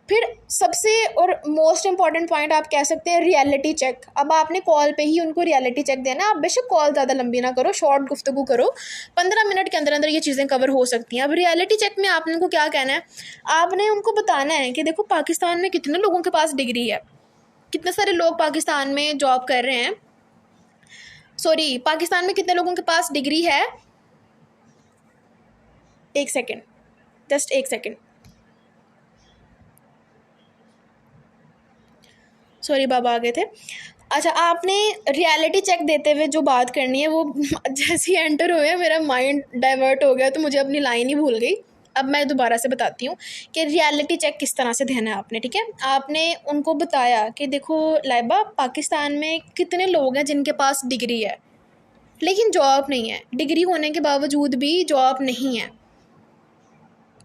फिर सबसे और मोस्ट इंपॉर्टेंट पॉइंट आप कह सकते हैं रियलिटी चेक। अब आपने कॉल पे ही उनको रियलिटी चेक देना है। आप बेशक कॉल ज़्यादा लंबी ना करो, शॉर्ट गुफ्तगू करो, 15 मिनट के अंदर अंदर ये चीज़ें कवर हो सकती हैं। अब रियलिटी चेक में आपने उनको क्या कहना है, आपने उनको बताना है कि देखो पाकिस्तान में कितने लोगों के पास डिग्री है, कितने सारे लोग पाकिस्तान में जॉब कर रहे हैं, सॉरी पाकिस्तान में कितने लोगों के पास डिग्री है। एक सेकेंड, जस्ट एक सेकेंड, सॉरी बाबा आ गए थे। अच्छा, आपने रियलिटी चेक देते हुए जो बात करनी है वो जैसे ही एंटर हुए मेरा माइंड डाइवर्ट हो गया, तो मुझे अपनी लाइन ही भूल गई। अब मैं दोबारा से बताती हूँ कि रियलिटी चेक किस तरह से देना है आपने। ठीक है, आपने उनको बताया कि देखो लाइबा, पाकिस्तान में कितने लोग हैं जिनके पास डिग्री है लेकिन जॉब नहीं है, डिग्री होने के बावजूद भी जॉब नहीं है।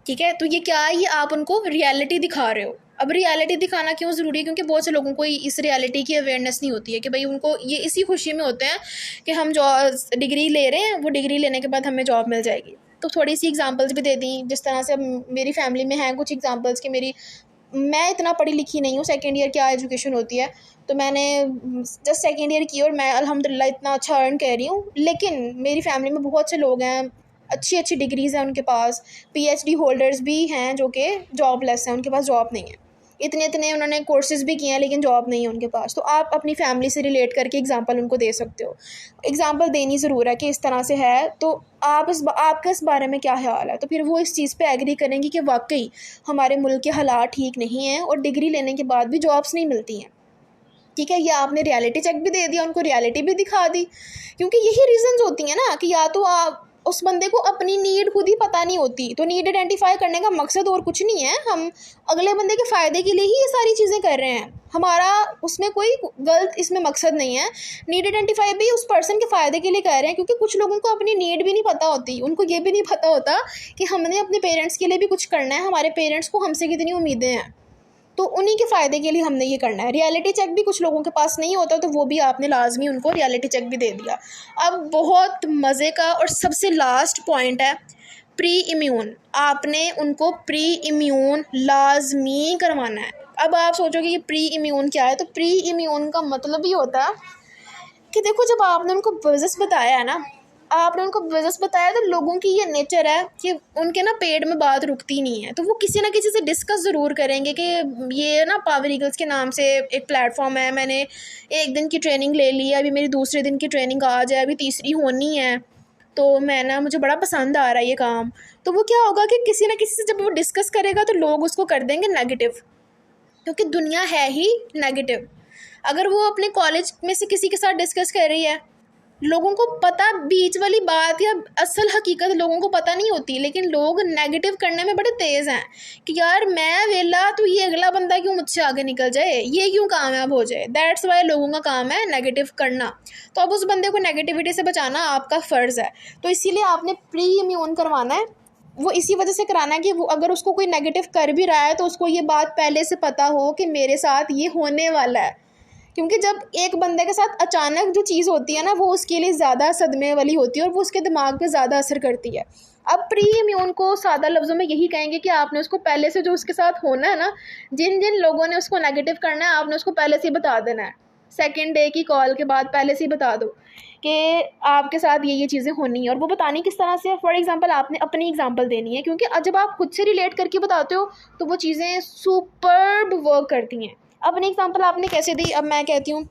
ठीक है, तो ये क्या है, ये आप उनको रियलिटी दिखा रहे हो। अब रियलिटी दिखाना क्यों ज़रूरी है, क्योंकि बहुत से लोगों को इस रियलिटी की अवेयरनेस नहीं होती है कि भाई उनको ये इसी खुशी में होते हैं कि हम जॉब डिग्री ले रहे हैं, वो डिग्री लेने के बाद हमें जॉब मिल जाएगी। तो थोड़ी सी एग्जांपल्स भी दे दी, जिस तरह से अब मेरी फैमिली में हैं कुछ एग्जांपल्स कि मैं इतना पढ़ी लिखी नहीं हूँ, सेकेंड ईयर क्या एजुकेशन होती है, तो मैंने जस्ट सेकेंड ईयर की और मैं अल्हम्दुलिल्लाह इतना अच्छा अर्न कर रही हूँ। लेकिन मेरी फैमिली में बहुत से लोग हैं, अच्छी अच्छी डिग्रीज़ हैं उनके पास, पीएचडी होल्डर्स भी हैं जो कि जॉबलेस हैं, उनके पास जॉब नहीं है, इतने इतने उन्होंने कोर्सेज़ भी किए हैं लेकिन जॉब नहीं है उनके पास। तो आप अपनी फैमिली से रिलेट करके एग्जांपल उनको दे सकते हो। एग्जांपल देनी ज़रूर है कि इस तरह से है, तो आपका इस बारे में क्या ख्याल है, तो फिर वो इस चीज़ पे एग्री करेंगी कि वाकई हमारे मुल्क के हालात ठीक नहीं हैं और डिग्री लेने के बाद भी जॉब्स नहीं मिलती हैं। ठीक है, ये आपने रियलिटी चेक भी दे दिया, उनको रियलिटी भी दिखा दी। क्योंकि यही रीज़न्स होती हैं ना कि या तो आप उस बंदे को अपनी नीड खुद ही पता नहीं होती, तो नीड आइडेंटिफाई करने का मकसद और कुछ नहीं है, हम अगले बंदे के फ़ायदे के लिए ही ये सारी चीज़ें कर रहे हैं, हमारा उसमें कोई गलत इसमें मकसद नहीं है। नीड आइडेंटिफाई भी उस पर्सन के फ़ायदे के लिए कर रहे हैं, क्योंकि कुछ लोगों को अपनी नीड भी नहीं पता होती, उनको ये भी नहीं पता होता कि हमने अपने पेरेंट्स के लिए भी कुछ करना है, हमारे पेरेंट्स को हमसे कितनी उम्मीदें हैं, तो उन्हीं के फ़ायदे के लिए हमने ये करना है। रियलिटी चेक भी कुछ लोगों के पास नहीं होता, तो वो भी आपने लाजमी उनको रियलिटी चेक भी दे दिया। अब बहुत मज़े का और सबसे लास्ट पॉइंट है प्री इम्यून। आपने उनको प्री इम्यून लाजमी करवाना है। अब आप सोचोगे कि प्री इम्यून क्या है, तो प्री इम्यून का मतलब ये होता है कि देखो जब आपने उनको बिजनेस बताया है ना, आपने उनको बिजनेस बताया, तो लोगों की ये नेचर है कि उनके ना पेट में बात रुकती नहीं है, तो वो किसी ना किसी से डिस्कस ज़रूर करेंगे कि ये ना पावर ईगल्स के नाम से एक प्लेटफॉर्म है, मैंने एक दिन की ट्रेनिंग ले ली है, अभी मेरी दूसरे दिन की ट्रेनिंग आज है, अभी तीसरी होनी है, तो मैं ना मुझे बड़ा पसंद आ रहा है ये काम। तो वो क्या होगा कि किसी ना किसी से जब वो डिस्कस करेगा तो लोग उसको कर देंगे नेगेटिव, क्योंकि दुनिया है ही नेगेटिव। अगर वो अपने कॉलेज में से किसी के साथ डिस्कस कर रही है, लोगों को पता, बीच वाली बात या असल हकीकत लोगों को पता नहीं होती, लेकिन लोग नेगेटिव करने में बड़े तेज़ हैं कि यार मैं वेला, तो ये अगला बंदा क्यों मुझसे आगे निकल जाए, ये क्यों कामयाब हो जाए। दैट्स वाई लोगों का काम है नेगेटिव करना। तो अब उस बंदे को नेगेटिविटी से बचाना आपका फ़र्ज़ है, तो इसीलिए आपने प्री इम्यून करवाना है। वो इसी वजह से कराना है कि वो अगर उसको कोई नेगेटिव कर भी रहा है तो उसको ये बात पहले से पता हो कि मेरे साथ ये होने वाला है। क्योंकि जब एक बंदे के साथ अचानक जो चीज़ होती है ना, वो उसके लिए ज़्यादा सदमे वाली होती है और वो उसके दिमाग पे ज़्यादा असर करती है। अब प्री इम्यून को सादा लफ्ज़ों में यही कहेंगे कि आपने उसको पहले से जो उसके साथ होना है ना, जिन जिन लोगों ने उसको नेगेटिव करना है, आपने उसको पहले से ही बता देना है। सेकेंड डे की कॉल के बाद पहले से ही बता दो कि आपके साथ ये चीज़ें होनी है। और वो बतानी किस तरह से है, फॉर एग्जांपल आपने अपनी एग्जांपल देनी है, क्योंकि जब आप खुद से रिलेट करके बताते हो तो वो चीज़ें सुपर्ब वर्क करती हैं। अपनी एग्जांपल आपने कैसे दी, अब मैं कहती हूँ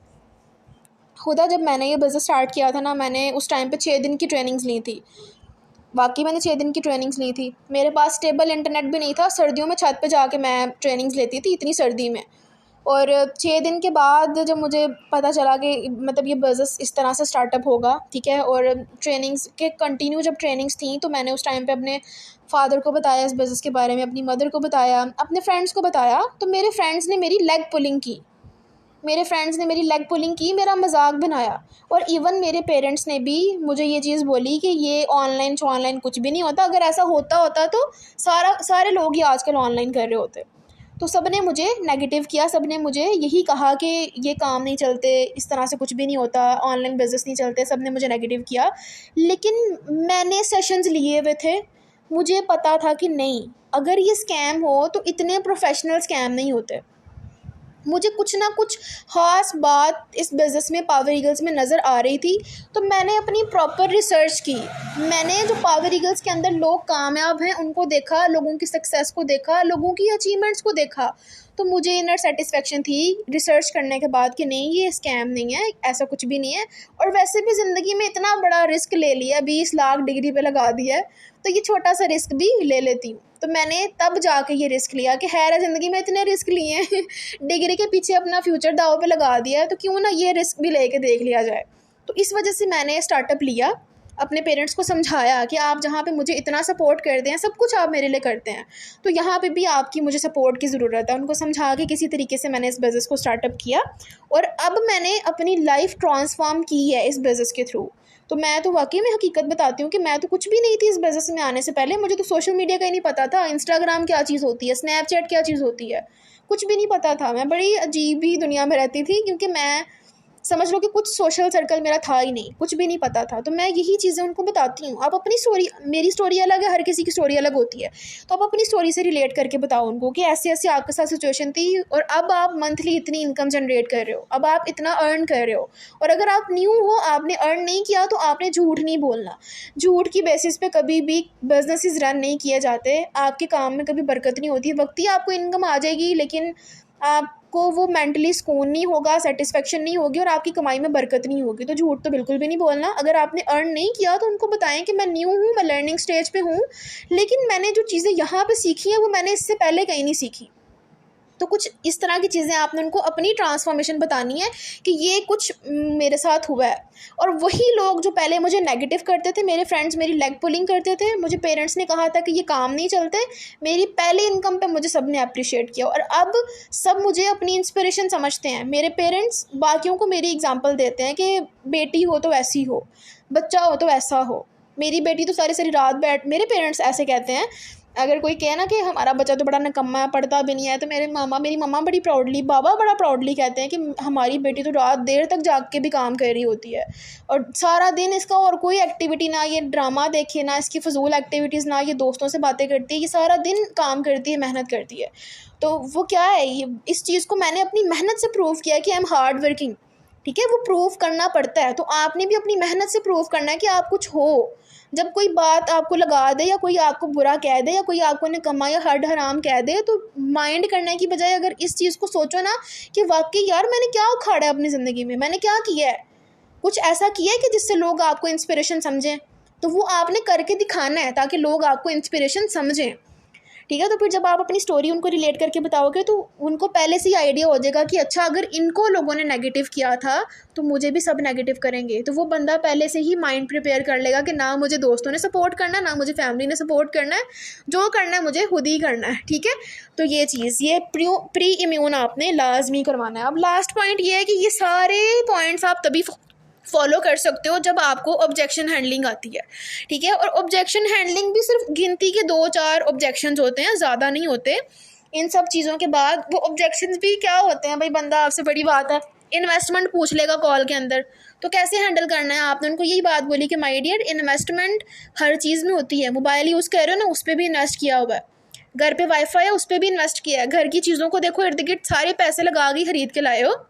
खुदा जब मैंने ये बिज़नेस स्टार्ट किया था ना, मैंने उस टाइम पे 6 दिन की ट्रेनिंग्स ली थी। वाकई मैंने 6 दिन की ट्रेनिंग्स ली थी। मेरे पास स्टेबल इंटरनेट भी नहीं था, सर्दियों में छत पे जाके मैं ट्रेनिंग्स लेती थी, इतनी सर्दी में। और 6 दिन के बाद जब मुझे पता चला कि मतलब ये बिज़नेस इस तरह से स्टार्टअप होगा, ठीक है, और ट्रेनिंग्स के कंटिन्यू जब ट्रेनिंग्स थी तो मैंने उस टाइम पे अपने फ़ादर को बताया इस बिज़नेस के बारे में, अपनी मदर को बताया, अपने फ्रेंड्स को बताया। तो मेरे फ्रेंड्स ने मेरी लेग पुलिंग की, मेरा मजाक बनाया। और इवन मेरे पेरेंट्स ने भी मुझे ये चीज़ बोली कि ये ऑनलाइन कुछ भी नहीं होता, अगर ऐसा होता तो सारे लोग ही आजकल ऑनलाइन कर रहे होते। तो सब ने मुझे नेगेटिव किया, सब ने मुझे यही कहा कि ये काम नहीं चलते, इस तरह से कुछ भी नहीं होता, ऑनलाइन बिजनेस नहीं चलते, सब ने मुझे नेगेटिव किया। लेकिन मैंने सेशंस लिए हुए थे, मुझे पता था कि नहीं, अगर ये स्कैम हो तो इतने प्रोफेशनल स्कैम नहीं होते। मुझे कुछ ना कुछ ख़ास बात इस बिज़नेस में, पावर ईगल्स में नज़र आ रही थी। तो मैंने अपनी प्रॉपर रिसर्च की। मैंने जो पावर ईगल्स के अंदर लोग कामयाब हैं उनको देखा, लोगों की सक्सेस को देखा, लोगों की अचीवमेंट्स को देखा। तो मुझे इनर सेटिस्फेक्शन थी रिसर्च करने के बाद कि नहीं, ये स्कैम नहीं है, ऐसा कुछ भी नहीं है। और वैसे भी ज़िंदगी में इतना बड़ा रिस्क ले लिया, 20 लाख डिग्री पे लगा दिया है, तो ये छोटा सा रिस्क भी ले लेती हूँ। तो मैंने तब जाके ये रिस्क लिया कि खैर है, ज़िंदगी में इतने रिस्क लिए हैं डिग्री के पीछे अपना फ्यूचर दाव पे लगा दिया है, तो क्यों ना ये रिस्क भी लेके देख लिया जाए। तो इस वजह से मैंने स्टार्टअप लिया, अपने पेरेंट्स को समझाया कि आप जहाँ पे मुझे इतना सपोर्ट करते हैं, सब कुछ आप मेरे लिए करते हैं, तो यहाँ पे भी आपकी मुझे सपोर्ट की ज़रूरत है। उनको समझा के किसी तरीके से मैंने इस बिज़नेस को स्टार्टअप किया और अब मैंने अपनी लाइफ ट्रांसफॉर्म की है इस बिज़नेस के थ्रू। तो मैं तो वाकई में हकीकत बताती हूँ कि मैं तो कुछ भी नहीं थी इस बिज़नेस में आने से पहले। मुझे तो सोशल मीडिया का ही नहीं पता था, इंस्टाग्राम क्या चीज़ होती है, स्नैपचैट क्या चीज़ होती है, कुछ भी नहीं पता था। मैं बड़ी अजीब ही दुनिया में रहती थी, क्योंकि मैं समझ लो कि कुछ सोशल सर्कल मेरा था ही नहीं, कुछ भी नहीं पता था। तो मैं यही चीज़ें उनको बताती हूँ। आप अपनी स्टोरी, मेरी स्टोरी अलग है, हर किसी की स्टोरी अलग होती है, तो आप अपनी स्टोरी से रिलेट करके बताओ उनको कि ऐसे ऐसे आपके साथ सिचुएशन थी और अब आप मंथली इतनी इनकम जनरेट कर रहे हो, अब आप इतना अर्न कर रहे हो। और अगर आप न्यू हो, आपने अर्न नहीं किया, तो आपने झूठ नहीं बोलना। झूठ की बेसिस पे कभी भी बिजनेसेस रन नहीं किए जाते, आपके काम में कभी बरकत नहीं होती। वक्त ही आपको इनकम आ जाएगी, लेकिन आपको वो मेंटली सुकून नहीं होगा, सेटिस्फेक्शन नहीं होगी और आपकी कमाई में बरकत नहीं होगी। तो झूठ तो बिल्कुल भी नहीं बोलना। अगर आपने अर्न नहीं किया तो उनको बताएं कि मैं न्यू हूँ, मैं लर्निंग स्टेज पे हूँ, लेकिन मैंने जो चीज़ें यहाँ पे सीखी हैं वो मैंने इससे पहले कहीं नहीं सीखी। तो कुछ इस तरह की चीज़ें आपने उनको अपनी ट्रांसफॉर्मेशन बतानी है कि ये कुछ मेरे साथ हुआ है। और वही लोग जो पहले मुझे नेगेटिव करते थे, मेरे फ्रेंड्स मेरी लेग पुलिंग करते थे, मुझे पेरेंट्स ने कहा था कि ये काम नहीं चलते, मेरी पहली इनकम पे मुझे सब ने अप्रिशिएट किया और अब सब मुझे अपनी इंस्पिरेशन समझते हैं। मेरे पेरेंट्स बाकियों को मेरी एग्जाम्पल देते हैं कि बेटी हो तो ऐसी हो, बच्चा हो तो ऐसा हो। मेरी बेटी तो सारी सारी रात बैठ, मेरे पेरेंट्स ऐसे कहते हैं। अगर कोई कहे ना कि हमारा बच्चा तो बड़ा निकम्मा है, पढ़ता भी नहीं है, तो मेरी मम्मा बड़ी प्राउडली, बाबा बड़ा प्राउडली कहते हैं कि हमारी बेटी तो रात देर तक जाग के भी काम कर रही होती है और सारा दिन इसका और कोई एक्टिविटी ना, ये ड्रामा देखे ना, इसकी फजूल एक्टिविटीज़ ना, ये दोस्तों से बातें करती है, ये सारा दिन काम करती है, मेहनत करती है। तो वो क्या है, ये इस चीज़ को मैंने अपनी मेहनत से प्रूव किया कि आई एम हार्ड वर्किंग। ठीक है, वो प्रूव करना पड़ता है। तो आपने भी अपनी मेहनत से प्रूव करना है कि आप कुछ हो। जब कोई बात आपको लगा दे या कोई आपको बुरा कह दे या कोई आपको निकम्मा या हड हराम कह दे, तो माइंड करने की बजाय अगर इस चीज़ को सोचो ना कि वाकई यार मैंने क्या उखाड़ा है अपनी ज़िंदगी में, मैंने क्या किया है, कुछ ऐसा किया है कि जिससे लोग आपको इंस्पिरेशन समझें, तो वो आपने करके दिखाना है ताकि लोग आपको इंस्पिरेशन समझें। ठीक है, तो फिर जब आप अपनी स्टोरी उनको रिलेट करके बताओगे तो उनको पहले से ही आइडिया हो जाएगा कि अच्छा, अगर इनको लोगों ने नेगेटिव किया था तो मुझे भी सब नेगेटिव करेंगे। तो वो बंदा पहले से ही माइंड प्रिपेयर कर लेगा कि ना मुझे दोस्तों ने सपोर्ट करना है, ना मुझे फैमिली ने सपोर्ट करना है, जो करना है मुझे खुद ही करना है। ठीक है, तो ये चीज़, ये प्री इम्यून आपने लाजमी करवाना है। अब लास्ट पॉइंट ये है कि ये सारे पॉइंट्स आप तभी फॉलो कर सकते हो जब आपको ऑब्जेक्शन हैंडलिंग आती है। ठीक है, और ऑब्जेक्शन हैंडलिंग भी सिर्फ गिनती के 2-4 ऑब्जेक्शंस होते हैं, ज़्यादा नहीं होते। इन सब चीज़ों के बाद वो ऑब्जेक्शंस भी क्या होते हैं, भाई बंदा आपसे, बड़ी बात है, इन्वेस्टमेंट पूछ लेगा कॉल के अंदर, तो कैसे हैंडल करना है। आपने उनको यही बात बोली कि माय डियर, इन्वेस्टमेंट हर चीज़ में होती है। मोबाइल यूज़ कर रहे हो ना, उस पर भी इन्वेस्ट किया हुआ है, घर पे वाईफाई है उस पर भी इन्वेस्ट किया है, घर की चीज़ों को देखो, इर्द गिर्द सारे पैसे लगा के ख़रीद के लाए हो।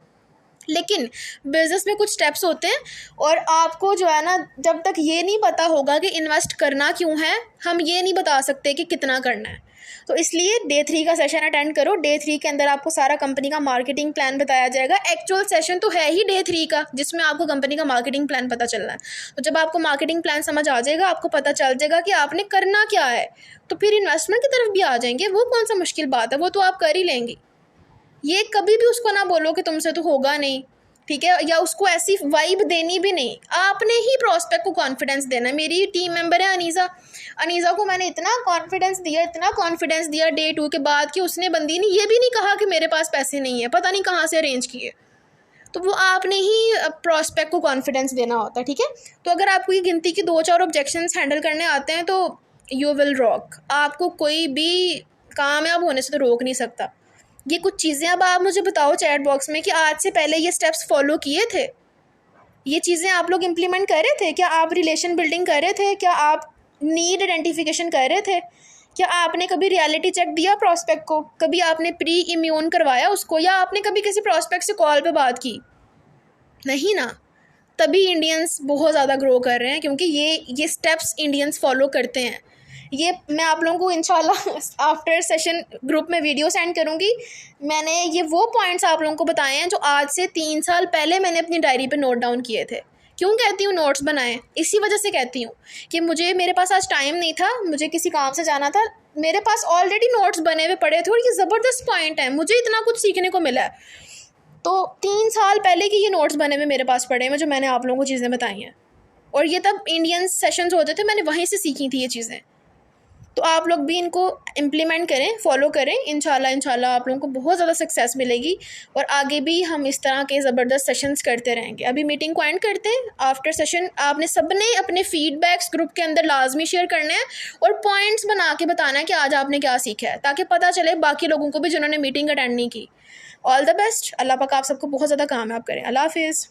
लेकिन बिज़नेस में कुछ स्टेप्स होते हैं और आपको जो है ना, जब तक ये नहीं पता होगा कि इन्वेस्ट करना क्यों है, हम ये नहीं बता सकते कि कितना करना है। तो इसलिए डे 3 का सेशन अटेंड करो। डे 3 के अंदर आपको सारा कंपनी का मार्केटिंग प्लान बताया जाएगा। एक्चुअल सेशन तो है ही डे 3 का, जिसमें आपको कंपनी का मार्केटिंग प्लान पता चलना है। तो जब आपको मार्केटिंग प्लान समझ आ जाएगा, आपको पता चल जाएगा कि आपने करना क्या है, तो फिर इन्वेस्टमेंट की तरफ भी आ जाएंगे। वो कौन सा मुश्किल बात है, वो तो आप कर ही लेंगे। ये कभी भी उसको ना बोलो कि तुमसे तो होगा नहीं, ठीक है, या उसको ऐसी वाइब देनी भी नहीं। आपने ही प्रॉस्पेक्ट को कॉन्फिडेंस देना है। मेरी टीम मेंबर है अनीज़ा को मैंने इतना कॉन्फिडेंस दिया डे 2 के बाद कि उसने बंदी ने ये भी नहीं कहा कि मेरे पास पैसे नहीं है, पता नहीं कहाँ से अरेंज किए। तो वो आपने ही प्रॉस्पेक्ट को कॉन्फिडेंस देना होता है, ठीक है। तो अगर आपको ये गिनती की 2-4 ऑब्जेक्शंस हैंडल करने आते हैं तो यू विल रॉक। आपको कोई भी कामयाब होने से तो रोक नहीं सकता। ये कुछ चीज़ें अब आप मुझे बताओ चैट बॉक्स में कि आज से पहले ये स्टेप्स फॉलो किए थे, ये चीज़ें आप लोग इम्प्लीमेंट कर रहे थे क्या? आप रिलेशन बिल्डिंग कर रहे थे क्या? आप नीड आइडेंटिफिकेशन कर रहे थे क्या? आपने कभी रियलिटी चेक दिया प्रॉस्पेक्ट को? कभी आपने प्री इम्यून करवाया उसको, या आपने कभी किसी प्रॉस्पेक्ट से कॉल पे बात की? नहीं ना। तभी इंडियंस बहुत ज़्यादा ग्रो कर रहे हैं, क्योंकि ये स्टेप्स इंडियंस फॉलो करते हैं। ये मैं आप लोगों को इंशाल्लाह आफ्टर सेशन ग्रुप में वीडियो सेंड करूँगी। मैंने ये वो पॉइंट्स आप लोगों को बताए हैं जो आज से 3 साल पहले मैंने अपनी डायरी पे नोट डाउन किए थे। क्यों कहती हूँ नोट्स बनाएं? इसी वजह से कहती हूँ कि मेरे पास आज टाइम नहीं था, मुझे किसी काम से जाना था, मेरे पास ऑलरेडी नोट्स बने हुए पड़े थे और ये ज़बरदस्त पॉइंट है, मुझे इतना कुछ सीखने को मिला है। तो 3 साल पहले की ये नोट्स बने हुए मेरे पास पड़े हैं जो मैंने आप लोगों को चीज़ें बताई हैं, और ये तब इंडियन सेशंस होते थे, मैंने वहीं से सीखी थी ये चीज़ें। तो आप लोग भी इनको इम्प्लीमेंट करें, फॉलो करें। इंशाल्लाह आप लोगों को बहुत ज़्यादा सक्सेस मिलेगी, और आगे भी हम इस तरह के ज़बरदस्त सेशंस करते रहेंगे। अभी मीटिंग को एंड करते हैं। आफ्टर सेशन आपने सबने अपने फीडबैक्स ग्रुप के अंदर लाजमी शेयर करने हैं और पॉइंट्स बना के बताना है कि आज आपने क्या सीखा है, ताकि पता चले बाकी लोगों को भी जिन्होंने मीटिंग अटेंड नहीं की। All the best. अल्लाह पाक आप सबको बहुत ज़्यादा कामयाब करें। अल्लाह हाफिज़।